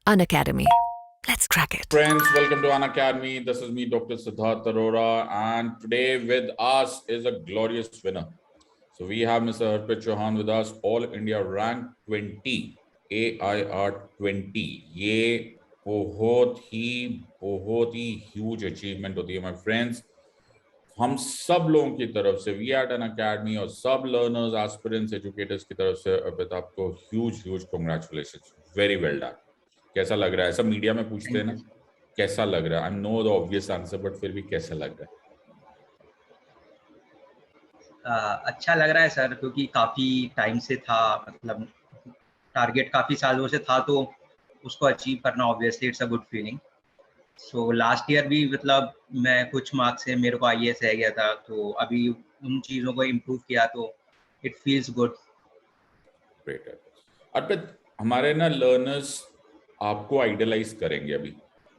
Unacademy. Let's crack it. Friends, welcome to Unacademy. This is me, Dr. Siddharth Arora, and today with us is a glorious winner. So we have Mr. Arpit Chauhan with us, All India Rank 20, AIR 20. ये बहुत ही huge achievement होती है, my friends. हम सब लोगों की तरफ से, वी एट एन अकेडमी और सब लर्नर्स, एस्पिरेंट्स, एजुकेटर्स की तरफ से अर्पित आपको huge congratulations. Very well done. कैसा लग रहा है? सब मीडिया में पूछते हैं ना, कैसा लग रहा है? I know the obvious answer, but फिर भी कैसा लग रहा है? अच्छा लग रहा है सर, क्योंकि काफ़ी टाइम से था, मतलब टारगेट काफ़ी सालों से था, तो उसको अचीव करना obviously it's a good feeling. So last year भी मतलब मैं कुछ मार्क्स से मेरे को आईएएस रह गया था, तो अभी उन चीज़ों को इम्प्रूव किया तो इट फील्स गुड. ग्रेट. अर्पित, हमारे ना लर्नर्स आपको आइडियलाइज करेंगे अभी,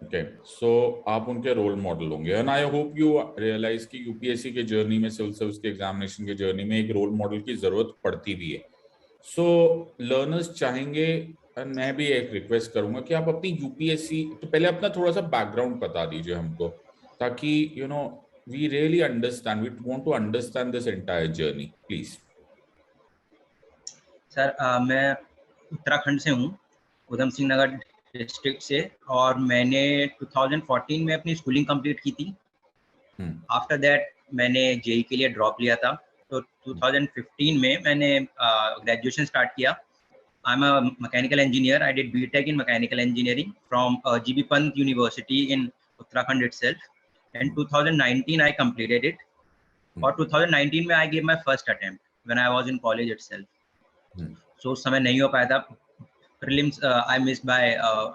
ओके? सो आप उनके रोल मॉडल होंगे, and I hope you realise कि यूपीएससी के जर्नी में, सिविल सर्विस के एग्जामिनेशन के जर्नी में एक रोल मॉडल की जरूरत पड़ती भी है. सो लर्नर्स चाहेंगे, एंड मैं भी एक रिक्वेस्ट करूंगा कि आप अपनी यूपीएससी, तो पहले अपना थोड़ा सा बैकग्राउंड बता दीजिए हमको, ताकि you know we really understand, we want to understand this entire journey, please. Sir मैं उत्तराखंड से हूँ, उधम सिंह नगर डिस्ट्रिक्ट से, और मैंने 2014 में अपनी स्कूलिंग कंप्लीट की थी. आफ्टर दैट मैंने जेई के लिए ड्रॉप लिया था, तो 2015 में मैंने ग्रेजुएशन स्टार्ट किया. I am a mechanical engineer. I did BTech in mechanical engineering from GB Pant university in Uttarakhand itself, and 2019 I completed it. और 2019 में I give my first attempt when I was in college itself. So उस समय नहीं हो पाया था. prelims I missed by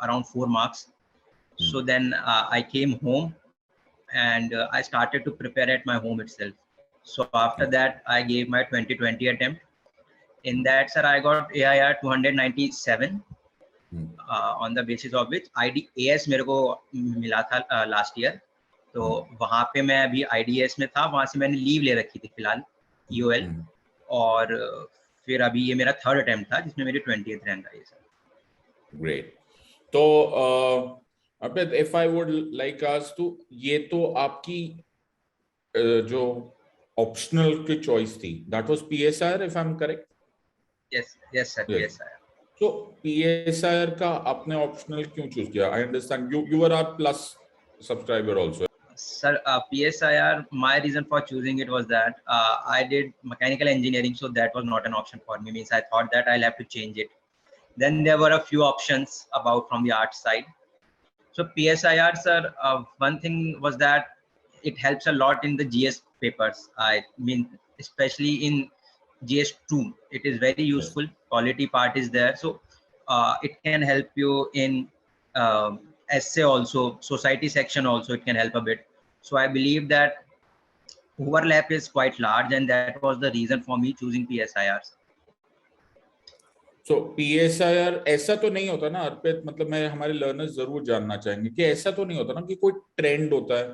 around 4 marks. So then I came home and I started to prepare at my home itself. So after that I gave my 2020 attempt. In that, sir, I got AIR 297 on the basis of which IDAS मेरे को मिला था last year. तो वहाँ पे मैं अभी IDAS में था, वहाँ से मैंने लीव ले रखी थी फिलहाल, EOL, और फिर अभी ये मेरा थर्ड अटेम्प्ट था जिसमें मेरी 20th रैंक आई. Sir great. तो Arpit, if I would like ask to, ये तो आपकी जो ऑप्शनल की चॉइस थी, that was PSIR, if I am correct? Yes sir, PSIR. तो पीएसआईआर का आपने ऑप्शनल क्यों चूज किया? I understand you were our plus subscriber also. Sir, PSIR, my reason for choosing it was that I did mechanical engineering, so that was not an option for me. Means I thought that I'll have to change it. Then there were a few options about from the art side. So PSIR, sir, one thing was that it helps a lot in the GS papers. I mean, especially in GS2, it is very useful. Quality part is there, so it can help you in essay also, society section also it can help a bit. So I believe that overlap is quite large, and that was the reason for me choosing PSIR. So PSIR ऐसा तो नहीं होता ना अर्पित, मतलब मैं, हमारे learners जरूर जानना चाहेंगे कि ऐसा तो नहीं होता ना कि कोई ट्रेंड होता है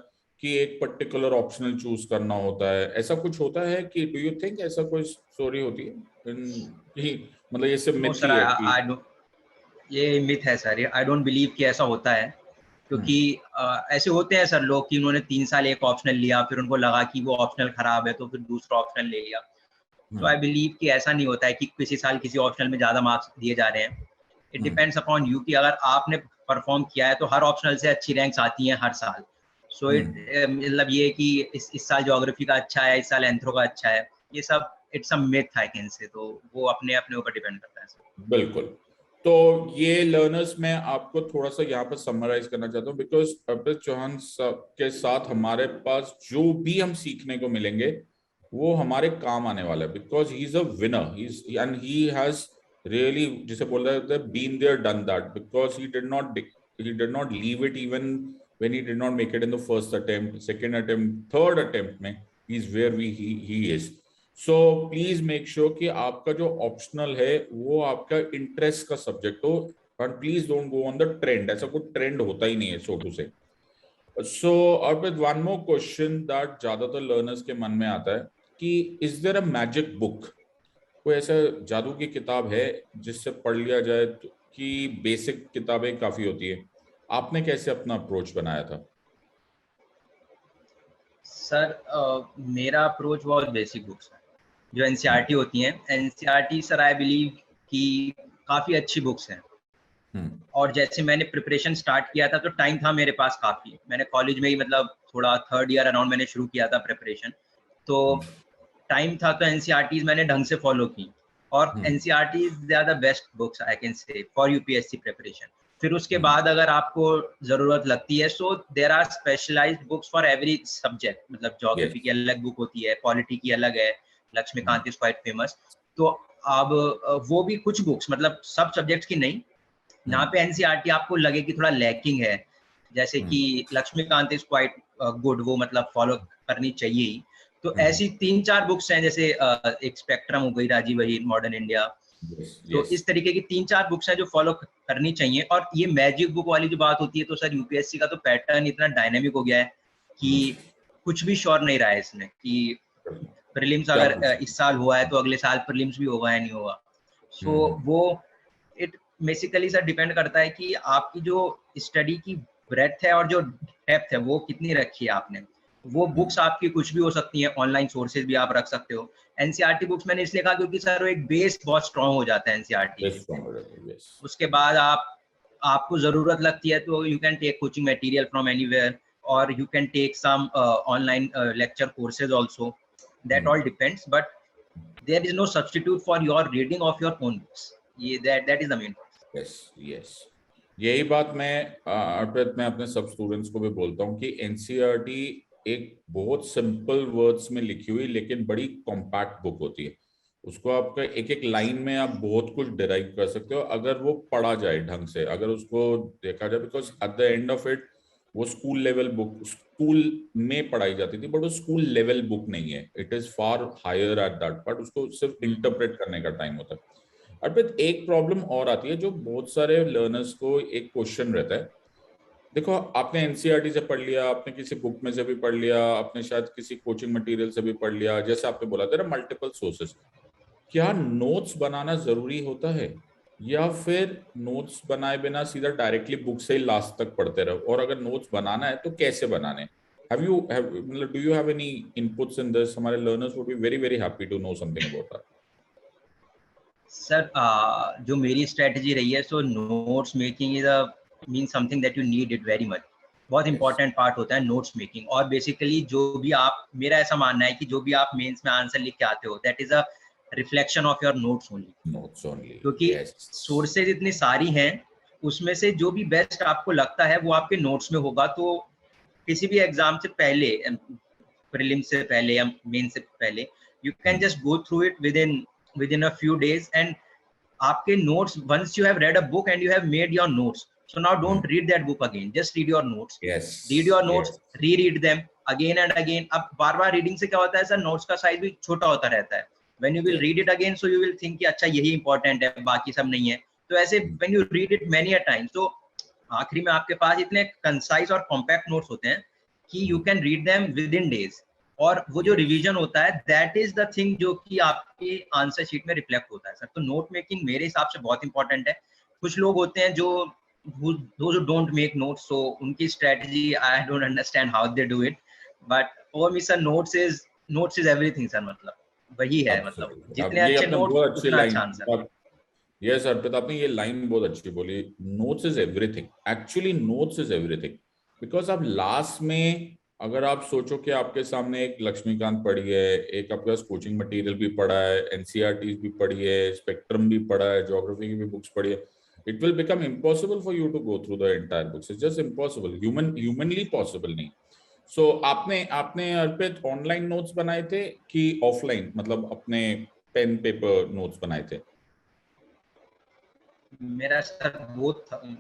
कि एक पर्टिकुलर ऑप्शनल चूज करना होता है, ऐसा कुछ होता है कि डू यू थिंक ऐसा कोई स्टोरी होती है कि मतलब ये सब मिथ ही है कि? ये मिथ है सर, आई डोंट बिलीव कि ऐसा होता है, क्योंकि ऐसे होते हैं सर लोग कि उन्होंने 3 साल एक ऑप्शनल लिया, फिर उनको लगा कि वो ऑप्शनल खराब है तो फिर दूसरा ऑप्शनल ले लिया. तो आई बिलीव कि ऐसा नहीं होता है कि किसी साल किसी ऑप्शनल में ज्यादा मार्क्स दिए जा रहे हैं. इट डिपेंड्स अपॉन यू कि अगर आपने परफॉर्म किया है तो हर ऑप्शनल से अच्छी रैंक्स आती हैं हर साल. सो इट मतलब ये कि इस साल ज्योग्राफी का अच्छा है, इस साल एंथ्रो का अच्छा है, ये सब it's a myth I can से. तो वो अपने अपने ऊपर डिपेंड करता है. बिल्कुल. तो ये लर्नर्स मैं आपको थोड़ा सा यहाँ पर समराइज करना चाहता हूँ, बिकॉज अर्पित चौहान के साथ हमारे पास जो भी हम सीखने को मिलेंगे वो हमारे काम आने वाला है, because he is a winner, and he has really, जिसे बोल रहे हैं, been there done that, because he did not leave it even when he did not make it in the first attempt, second attempt, third attempt में he is where he is. So please make sure कि आपका जो optional है वो आपका interest का subject हो, and please don't go on the trend. ऐसा कोई ट्रेंड होता ही नहीं है, so to say. So Arpit, one more question that ज्यादातर लर्नर्स के मन में आता है कि is there a magic book, कोई ऐसा जादू की किताब है जिससे पढ़ लिया जाए कि बेसिक किताबें काफी होती है, आपने कैसे अपना अप्रोच बनाया था? सर मेरा अप्रोच बहुत बेसिक बुक्स है जो एनसीईआरटी होती हैं। एनसीईआरटी सर आई बिलीव कि काफ़ी अच्छी बुक्स हैं। और जैसे मैंने प्रिपरेशन स्टार्ट किया था तो टाइम था मेरे पास काफ़ी, मैंने कॉलेज में ही मतलब थोड़ा थर्ड ईयर अराउंड मैंने शुरू किया था प्रिपरेशन, तो टाइम था तो एनसीईआरटीज मैंने ढंग से फॉलो की। और NCERTs they are the best books I can say for UPSC preparation. फिर उसके बाद अगर आपको जरूरत लगती है so there are specialised books for every subject, मतलब ज्योग्राफी की अलग बुक होती है, पॉलिटी की अलग है, लक्ष्मीकांत इज क्वाइट फेमस। तो अब वो भी कुछ बुक्स मतलब सब सब्जेक्ट्स की नहीं, यहाँ पे एनसीईआरटी आपको लगे कि थोड़ा लैकिंग है, जैसे कि लक्ष्मीकांत इज क्वाइट गुड, वो मतलब फॉलो करनी चाहिए ही। तो ऐसी 3-4 बुक्स हैं, जैसे एक स्पेक्ट्रम हो गई, राजीव वहीद, मॉडर्न इंडिया। तो इस तरीके की 3-4 बुक्स हैं जो फॉलो करनी चाहिए। और ये मैजिक बुक वाली जो बात होती है, तो सर यूपीएससी का तो पैटर्न इतना डायनेमिक हो गया है कि कुछ भी श्योर नहीं रहा है इसमें कि प्रीलिम्स अगर इस साल हुआ है तो अगले साल प्रीलिम्स भी होगा या नहीं होगा। सो वो इट बेसिकली सर डिपेंड करता है कि आपकी जो स्टडी की ब्रेड्थ है और जो डेप्थ है वो कितनी रखी है आपने। वो बुक्स आपकी कुछ भी हो सकती हैं, ऑनलाइन सोर्सेज भी आप रख सकते हो। एनसीईआरटी बुक्स मैंने इसलिए कहा क्योंकि सर वो एक बेस बहुत स्ट्रांग हो जाता है एनसीईआरटी। उसके बाद आपको जरूरत लगती है तो you can take coaching material from anywhere और you can take some online lecture courses also, that all depends, but there is no substitute for your reading of your own books. ये that is the main. Yes, यही बात मैं अर्पित मैं अपने सब students को भी बोलता हूँ कि एनसीईआरटी एक बहुत सिंपल वर्ड्स में लिखी हुई लेकिन बड़ी कॉम्पैक्ट बुक होती है। उसको आपका एक एक लाइन में आप बहुत कुछ डिराइव कर सकते हो अगर वो पढ़ा जाए ढंग से, अगर उसको देखा जाए, because at the end of it वो स्कूल लेवल बुक स्कूल में पढ़ाई जाती थी, बट वो स्कूल लेवल बुक नहीं है, it is far higher at that part. उसको सिर्फ इंटरप्रेट करने का टाइम होता है। अर्पित एक प्रॉब्लम और आती है जो बहुत सारे लर्नर्स को एक क्वेश्चन रहता है। देखो, आपने एनसीईआरटी से पढ़ लिया, आपने किसी बुक में से भी पढ़ लिया, आपने शायद किसी कोचिंग मटेरियल से भी पढ़ लिया, जैसे आपने बोला था मल्टीपल सोर्सेस। क्या नोट्स बनाना जरूरी होता है या फिर नोट्स बनाए बिना सीधा डायरेक्टली बुक से ही लास्ट तक पढ़ते रहो? और अगर नोट्स बनाना है तो कैसे बनाने? मतलब do you have any inputs in this? हमारे learners would be very very happy to know something about that. Sir जो मेरी स्ट्रेटजी रही है, so notes making is a mean something that you need it very much. बहुत important part होता है notes making. और basically जो भी आप, मेरा ऐसा मानना है कि जो भी आप मेंस में आंसर लिख के आते हो, that is a reflection of your notes only. क्योंकि सोर्सेज इतनी सारी हैं, उसमें से जो भी बेस्ट आपको लगता है वो आपके नोट्स में होगा। तो किसी भी एग्जाम से पहले, प्रीलिम से पहले या मेन से पहले, you can just go through it within a few days, and आपके notes, once you have read a book and you have made your notes, so now don't read that book again, just read your notes. Read your notes, reread them again and again. अब बार बार reading से क्या होता है sir, notes का size भी छोटा होता रहता है। when you will read it again, so you will think कि अच्छा यही इंपॉर्टेंट है, बाकी सब नहीं है। तो ऐसे when you read it many a time, तो आखिरी में आपके पास इतने कंसाइज और कॉम्पैक्ट नोट्स होते हैं कि you can read them with in days. और वो जो रिवीजन होता है, दैट इज द थिंग जो कि आपके आंसर शीट में रिफ्लेक्ट होता है सर। तो नोट मेकिंग मेरे हिसाब से बहुत इंपॉर्टेंट है। कुछ लोग होते हैं जो डोंट मेक नोट्स, सो उनकी strategy I don't understand how they do it, but for me sir notes is everything sir. मतलब वही है, मतलब जितने अच्छे नोट्स उतना अच्छा आंसर। यस अर्पित, आपने ये लाइन बहुत अच्छी बोली, notes is everything. Actually notes is everything, because आप लास्ट में अगर आप सोचो कि आपके सामने एक लक्ष्मीकांत पढ़ी है, एक आपके पास कोचिंग मटेरियल भी पढ़ा है, एनसीईआरटी भी पढ़ी है, स्पेक्ट्रम भी पढ़ा है, ज्योग्राफी की भी बुक्स पढ़ी है, it will become impossible for you to go through the entire books. It's just impossible, humanly possible नहीं। सो आपने अर्पित ऑनलाइन नोट्स बनाए थे कि ऑफलाइन, मतलब अपने पेन पेपर नोट्स बनाए थे? मेरा सर वो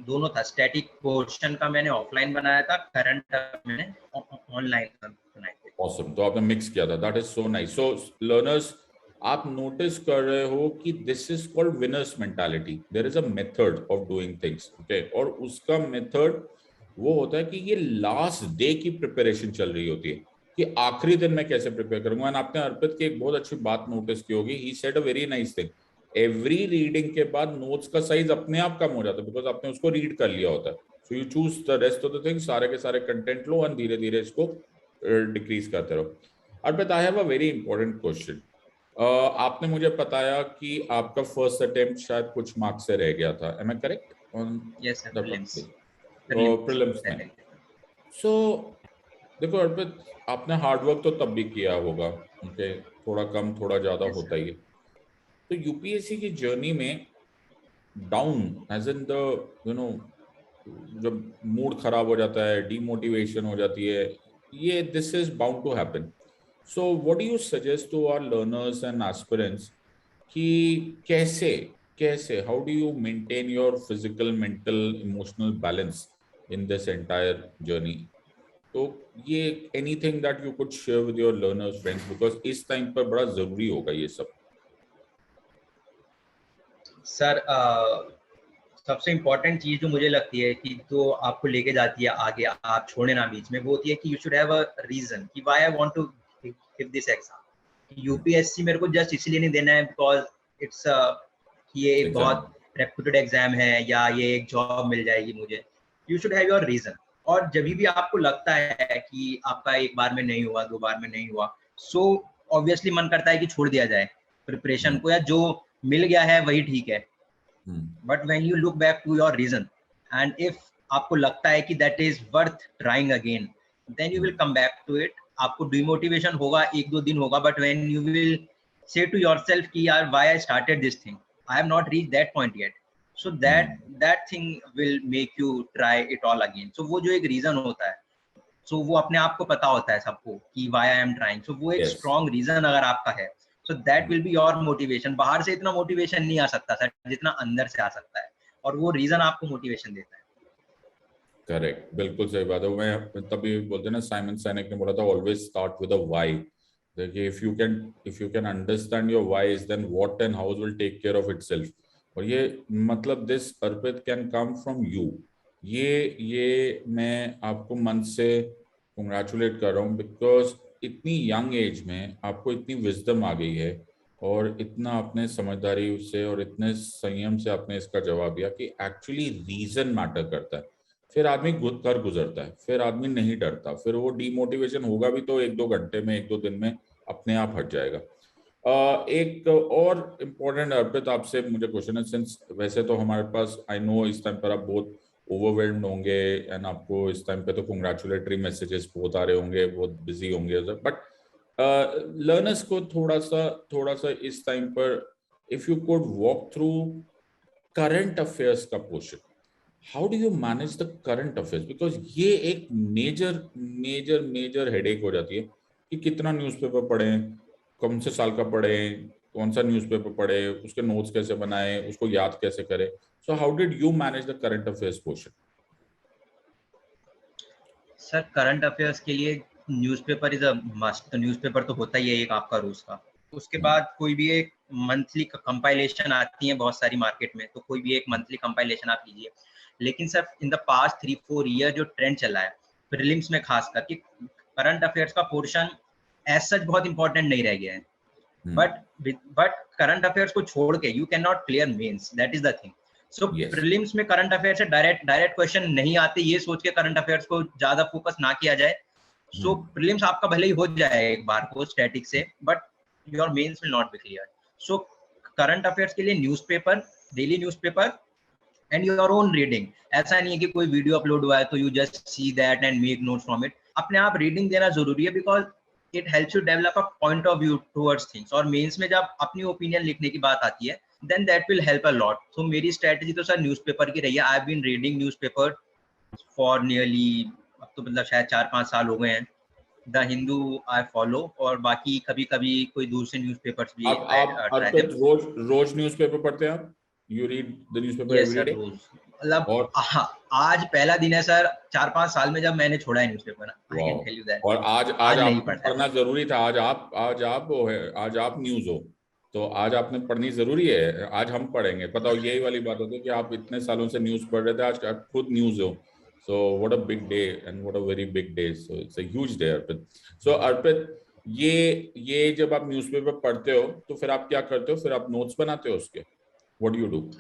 दोनों था। स्टैटिक पोर्शन का मैंने ऑफलाइन बनाया था, करंट मैंने ऑनलाइन बनाए थे। ऑसम, तो आपने मिक्स किया था, that is so nice. So learners, आप नोटिस कर रहे हो कि this is called winners mentality. There is a method of doing things, okay? और उसका मेथड वो होता है कि ये लास्ट डे की प्रिपरेशन चल रही होती है कि आखिरी दिन मैं कैसे प्रिपेयर करूंगा। एंड आपने अर्पित की एक बहुत अच्छी बात नोटिस की होगी, he said a very nice thing every reading के बाद नोट्स का साइज अपने आप कम हो जाता है बिकॉज आपने उसको रीड कर लिया होता है. So you choose the rest of the things, सारे के सारे कंटेंट लो और धीरे धीरे इसको डिक्रीज करते रहो. Arpit, I have a very important question. आपने मुझे बताया कि आपका फर्स्ट अटेम्प्ट शायद कुछ मार्क्स से रह गया था. Am I correct? Yes sir, prelims prelims में. सो देखो अर्पित, आपने हार्डवर्क तो तब भी किया होगा, ओके, थोड़ा कम थोड़ा ज्यादा होता ही है. तो यूपीएससी की जर्नी में down as in the you know जब मूड खराब हो जाता है, डीमोटिवेशन हो जाती है, ये this is bound to happen. So what do you suggest to our learners and aspirants कि कैसे कैसे how do you maintain your physical, mental, emotional balance in this entire journey? तो ये anything that you could share with your learners friends, because इस time पर बड़ा जरूरी होगा ये सब. सर सबसे इम्पोर्टेंट चीज जो मुझे लगती है कि जो आपको लेके जाती है आगे, आप छोड़े ना बीच में, वो होती है कि you should have a reason कि why I want to give this exam. UPSC मेरे को जस्ट इसलिए नहीं देना है बिकॉज इट्स ये एक बहुत रेप्यूटेड एग्जाम है या ये एक जॉब मिल जाएगी मुझे. You should have your reason. और जब भी आपको लगता है कि आपका एक बार में नहीं हुआ, 2 बार में नहीं हुआ, सो ऑब्वियसली मन करता है कि छोड़ दिया जाए प्रिपरेशन को, या जो मिल गया है वही ठीक है. But when you look back to your reason and if आपको लगता है कि that is worth trying again, then you will come back to it. आपको डिमोटिवेशन होगा, 1-2 दिन होगा, but when you will say to yourself कि यार why I started this thing, I have not reached that point yet, so that thing will make you try it all again. So वो जो एक reason होता है, so वो अपने आप को पता होता है सबको कि why I am trying. So वो एक strong reason अगर आपका है, so that will be your motivation. बाहर से इतना मोटिवेशन नहीं आ सकता सर जितना अंदर से आ सकता है, और वो रीजन आपको मोटिवेशन देता है. करेक्ट, बिल्कुल सही बात है. मैं तभी बोलते हैं ना, साइमन साइनेक ने बोला था always start with a why. देखिए, if you can understand your whys, then what and how will take care of itself. और ये मतलब this Arpit can come from you. ये मैं आपको मन से कंग्रेचुलेट कर रहा हूँ बिकॉज इतनी यंग एज में आपको इतनी विजडम आ गई है और इतना अपने समझदारी से और इतने संयम से आपने इसका जवाब दिया कि एक्चुअली रीजन मैटर करता है. फिर आदमी कर गुजरता है, फिर आदमी नहीं डरता, फिर वो डीमोटिवेशन होगा भी तो 1-2 घंटे में, 1-2 दिन में अपने आप हट जाएगा. एक और इम्पोर्टेंट अर्पित आपसे मुझे क्वेश्चन है, सिंस वैसे तो हमारे पास आई नो इस टाइम पर आप बहुत ओवरवेल्म्ड होंगे एंड आपको इस टाइम पे तो कंग्रेचुलेटरी मैसेजेस बहुत आ रहे होंगे, बहुत बिजी होंगे, बट लर्नर्स को थोड़ा सा इस टाइम पर if you could walk through current affairs का portion, how do you manage the current affairs? Because ये एक मेजर हेडेक हो जाती है कि कितना न्यूज़पेपर पढ़ें, कौन से साल का पढ़ें, कौन सा न्यूज़पेपर पढ़े, उसके नोट्स कैसे बनाए, उसको याद कैसे करें. So how did you manage the current affairs portion? Sir current affairs के लिए न्यूज़पेपर इज अ मस्ट. तो न्यूज़पेपर तो होता ही है एक आपका रोज का. उसके बाद कोई भी एक मंथली कंपाइलेशन आती है बहुत सारी मार्केट में, तो कोई भी एक मंथली कंपाइलेशन आप लीजिए. लेकिन sir in the past 3-4 year जो ट्रेंड चला है प्रीलिम्स में खास करके, करंट अफेयर्स का पोर्शन एज सच बहुत इंपॉर्टेंट नहीं रह गया है. बट करंट अफेयर्स को छोड़ के you can not clear mains, that is the thing. So prelims में करंट अफेयर से डायरेक्ट क्वेश्चन नहीं आते, ये सोच के करंट अफेयर्स को ज्यादा फोकस ना किया जाए. सो प्रीलिम्स आपका भले ही हो जाए एक बार को स्टैटिक से, but your mains will not be clear. So current affairs के लिए newspaper, daily newspaper and your own reading. ऐसा नहीं है कि कोई वीडियो अपलोड हुआ है तो you just see that and make notes from it. अपने आप रीडिंग देना जरूरी है because it helps you develop a point of view towards things. और मेंस में जब अपनी ओपिनियन लिखने की बात आती है, then that will help a lot. So मेरी स्ट्रेटजी तो सर न्यूज़पेपर की रही है. I have been reading newspaper for nearly, अब तो मतलब शायद 4-5 साल हो गए हैं. द हिंदू आई फॉलो, और बाकी कभी कभी कोई दूसरे न्यूज़पेपर्स भी आप रोज न्यूज़पेपर पढ़ते हैं आप? You read the newspaper every day? मतलब आज पहला दिन है सर 4-5 साल में जब मैंने छोड़ा है newspaper. I can tell you that. और आज आपको पढ़ना जरूरी था. आज आप न्यूज़ हो तो आज आपने पढ़नी जरूरी है. आज हम पढ़ेंगे. पता हो, यही वाली बात होती है कि आप इतने सालों से न्यूज़ पढ़ रहे थे, आज आप खुद न्यूज़ हो. So what a big day and what a very big day. So it's a huge day, Arpit. So Arpit, ये जब आप न्यूज़पेपर पढ़ते हो तो फिर आप क्या करते हो, फिर आप नोट्स बनाते हो उसके, what do you do?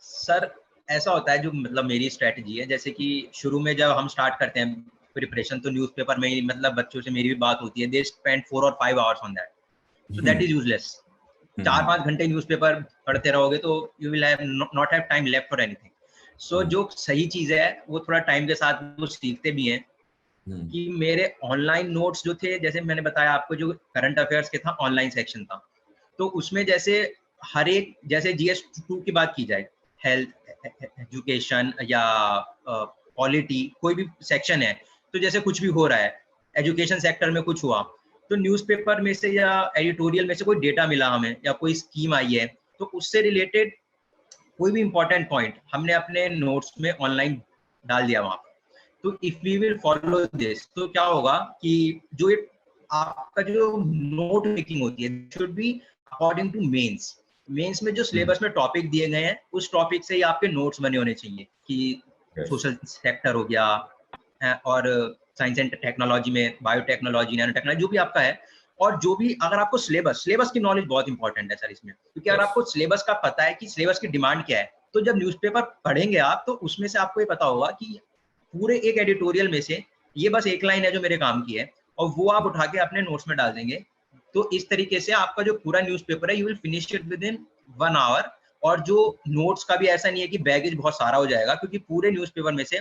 Sir ऐसा होता है, जो मतलब मेरी स्ट्रेटजी है, जैसे कि शुरू में जब हम स्टार्ट करते हैं प्रिपरेशन, तो न्यूज़पेपर में ही मतलब बच्चों से मेरी भी बात होती है, दे स्पेंड 4 और 5 hours on that, so that is useless. 4-5 घंटे न्यूज़पेपर पढ़ते रहोगे तो you will have not have time left for anything. So जो सही चीज है वो थोड़ा टाइम के साथ वो सीखते भी हैं, कि मेरे ऑनलाइन नोट्स जो थे, जैसे मैंने बताया आपको, जो करंट अफेयर्स के था ऑनलाइन सेक्शन था, तो उसमें जैसे हर एक, जैसे GS2 की बात की जाए, हेल्थ, एजुकेशन या पॉलिटी, कोई भी सेक्शन है, तो जैसे कुछ भी हो रहा है, एजुकेशन सेक्टर में कुछ हुआ, तो न्यूज़पेपर में से या एडिटोरियल में से कोई डेटा मिला हमें, या कोई स्कीम आई है, तो उससे रिलेटेड कोई भी इंपॉर्टेंट पॉइंट हमने अपने नोट्स में ऑनलाइन डाल दिया वहां पर। तो if we will follow this, तो क्या होगा कि जो एक आपका जो नोट मेकिंग होती है should be according to mains में जो सिलेबस में टॉपिक दिए गए हैं, उस टॉपिक से ही आपके नोट्स बने होने चाहिए, कि सोशल सेक्टर हो गया, और साइंस एंड टेक्नोलॉजी में बायोटेक्नोलॉजी, नैनो टेक्नोलॉजी, जो भी आपका है। और जो भी, अगर आपको सिलेबस की नॉलेज बहुत इंपॉर्टेंट है सर इसमें, क्योंकि अगर आपको सिलेबस का पता है कि सिलेबस की डिमांड क्या है, तो जब न्यूज़पेपर पढ़ेंगे आप, तो उसमें से आपको ये पता होगा कि पूरे एक एडिटोरियल में से ये बस एक लाइन है जो मेरे काम की है, और वो आप उठा के अपने नोट्स में डाल देंगे। तो इस तरीके से आपका जो पूरा न्यूज़पेपर है, you will finish it within 1 hour. और जो नोट्स का भी ऐसा नहीं है कि बैगेज बहुत सारा हो जाएगा, क्योंकि पूरे न्यूज़पेपर में से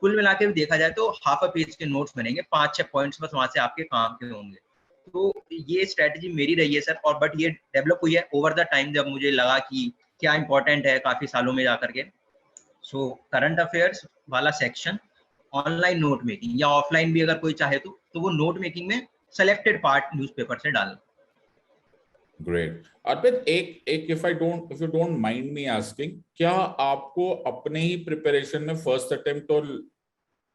कुल मिला के भी देखा जाए तो हाफ अ पेज के नोट्स बनेंगे, 5-6 पॉइंट्स बस वहां से आपके काम के होंगे। तो ये स्ट्रेटजी मेरी रही है सर, और बट ये डेवलप हुई है ओवर द टाइम, जब मुझे लगा कि क्या इंपॉर्टेंट है काफी सालों में जाकर के। सो करंट अफेयर्स वाला सेक्शन, ऑनलाइन नोट मेकिंग, या ऑफलाइन भी अगर कोई चाहे तो वो नोट मेकिंग में सेलेक्टेड पार्ट न्यूज़पेपर से डालना। ग्रेट। अर्पित, एक if you don't mind me asking, क्या आपको अपने ही प्रिपरेशन में फर्स्ट अटेम्प्ट और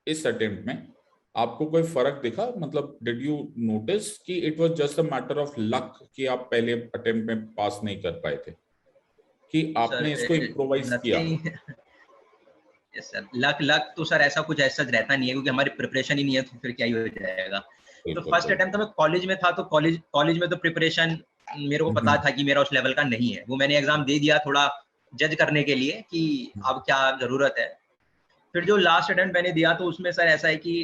इस अटेम्प्ट में आपको कोई फर्क दिखा? मतलब डिड यू नोटिस कि it was just a matter of luck कि आप पहले अटेम्प्ट में पास नहीं कर पाए थे, कि आपने इसको इम्प्रोवाइज किया? यस सर, लक तो सर ऐसा कुछ ऐसा रहता नहीं है, क्योंकि हमारी प्रिपरेशन ही नहीं है, तो फिर क्या ही हो जाएगा। तो फर्स्ट अटेम्प्ट तो मैं कॉलेज में था, तो कॉलेज में तो प्रिपरेशन मेरे को पता था कि मेरा उस लेवल का नहीं है, वो मैंने एग्जाम दे दिया थोड़ा जज करने के लिए कि अब क्या जरूरत है। फिर जो लास्ट अटेम्प्ट मैंने दिया, तो उसमें सर ऐसा है कि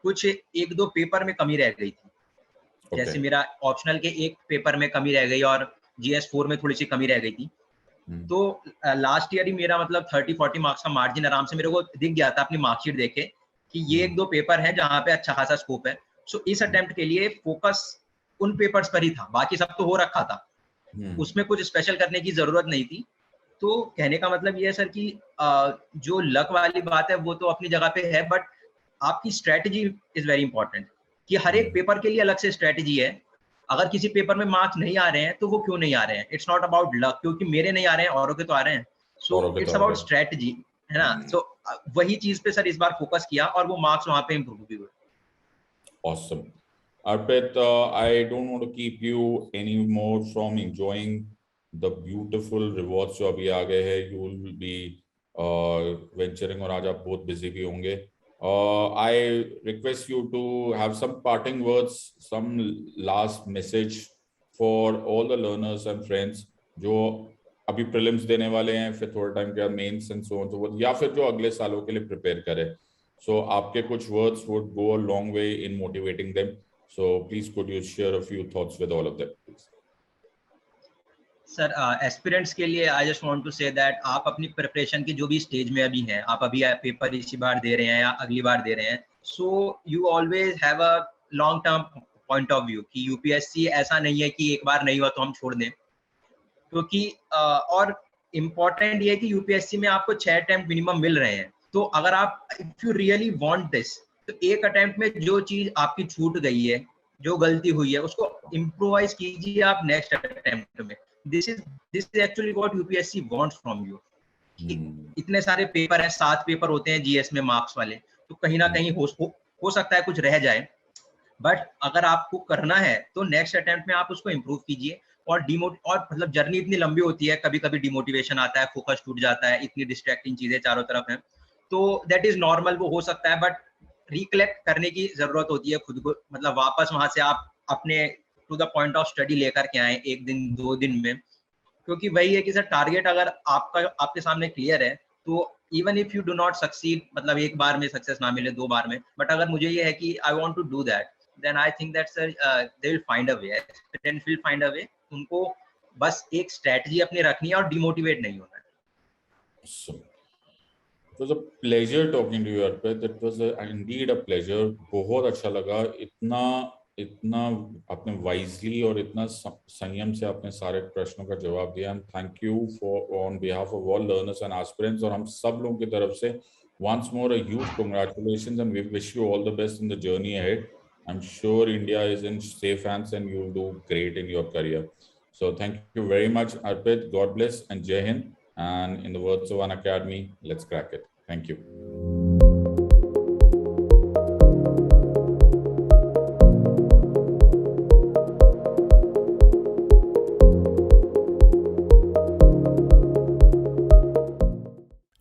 कुछ 1-2 पेपर में कमी रह गई थी। जैसे मेरा ऑप्शनल के एक पेपर में कमी रह गई, और GS4 में थोड़ी सी कमी रह गई थी। तो लास्ट ईयर ही मेरा मतलब 30-40 मार्क्स का मार्जिन आराम से मेरे को दिख गया था अपनी मार्कशीट देखे, कि ये 1-2 पेपर है जहाँ पे अच्छा खासा स्कोप है। सो इस अटेम्प्ट के लिए फोकस उन पेपर्स पर ही था, बाकी सब तो हो रखा था, उसमें कुछ स्पेशल करने की जरूरत नहीं थी। तो कहने का मतलब ये है सर कि जो लक वाली बात है वो तो अपनी जगह पे है, बट आपकी स्ट्रेटजी इज वेरी इंपॉर्टेंट, कि हर एक पेपर के लिए अलग से स्ट्रेटजी है। अगर किसी पेपर में मार्क्स नहीं आ रहे हैं तो वो क्यों नहीं आ रहे हैं, इट्स नॉट अबाउट लक, क्योंकि मेरे नहीं आ रहे हैं, औरों के तो आ रहे हैं। सो इट्स अबाउट स्ट्रेटजी, है ना। सो वही चीज पे सर इस बार फोकस किया, और वो मार्क्स वहां पे इंप्रूव भी हुए। Awesome. Arpit, I don't want to keep you any more from enjoying the beautiful rewards जो अभी आ गए हैं. You will be venturing, और आज आप बहुत busy भी होंगे. I request you to have some parting words, some last message for all the learners and friends जो अभी prelims देने वाले हैं, फिर थोड़ा टाइम के बाद mains and so on so forth, या फिर जो अगले सालों के लिए प्रिपेयर करें. So आपके कुछ words would go a long way in motivating them. So please could you share a few thoughts with all of them, please? Sir aspirants के लिए I just want to say that आप अपनी preparation की जो भी stage में अभी हैं, आप अभी पेपर इसी बार दे रहे हैं या अगली बार दे रहे हैं, so you always have a long term point of view, कि यूपीएससी ऐसा नहीं है कि एक बार नहीं हुआ तो हम छोड़ दें। क्योंकि और इम्पोर्टेंट ये है कि यूपीएससी में आपको 6 अटेम्प्ट मिनिमम मिल रहे हैं, तो अगर आप if you really want this, तो एक अटेम्प्ट में जो चीज आपकी छूट गई है, जो गलती हुई है, उसको इम्प्रोवाइज कीजिए आप नेक्स्ट अटेम्प्ट में। This is actually what UPSC wants from you. इतने सारे पेपर हैं, 7 पेपर होते हैं जीएस में मार्क्स वाले, तो कहीं ना कहीं हो सकता है कुछ रह जाए, बट अगर आपको करना है तो नेक्स्ट अटेम्प्ट में आप उसको इम्प्रूव कीजिए। और मतलब जर्नी इतनी लंबी होती है, कभी कभी डिमोटिवेशन आता है, फोकस टूट जाता है, इतनी डिस्ट्रैक्टिंग चीजें चारों तरफ हैं, तो दैट इज नॉर्मल, वो हो सकता है, बट रिकलेक्ट करने की जरूरत होती है खुद को, मतलब वापस वहां से आप अपने to the point of study लेकर के आए 1 दिन 2 दिन में, क्योंकि वही है कि सर टारगेट अगर आपके सामने क्लियर है तो even if you do not succeed, मतलब एक बार में सक्सेस ना मिले 2 बार में, बट अगर मुझे ये है कि I want to do that, then I think that sir they will find a way, aspirants will find a way. उनको बस एक स्ट्रेटजी अपनी रखनी है और डिमोटिवेट नहीं होना है। Awesome. It was a pleasure talking to you, Arpit. It was indeed a pleasure. बहुत अच्छा लगा, इतना आपने वाइजली और इतना संयम से आपने सारे प्रश्नों का जवाब दिया। And thank you for on behalf of all learners and aspirants, और हम सब लोगों की तरफ से once more a huge congratulations and we wish you all the best in the journey ahead. I'm sure India is in safe hands and you'll do great in your career. So thank you very much, Arpit. God bless and Jai Hind. And in the words of Unacademy, let's crack it. Thank you.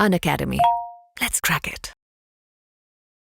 Unacademy. Let's crack it.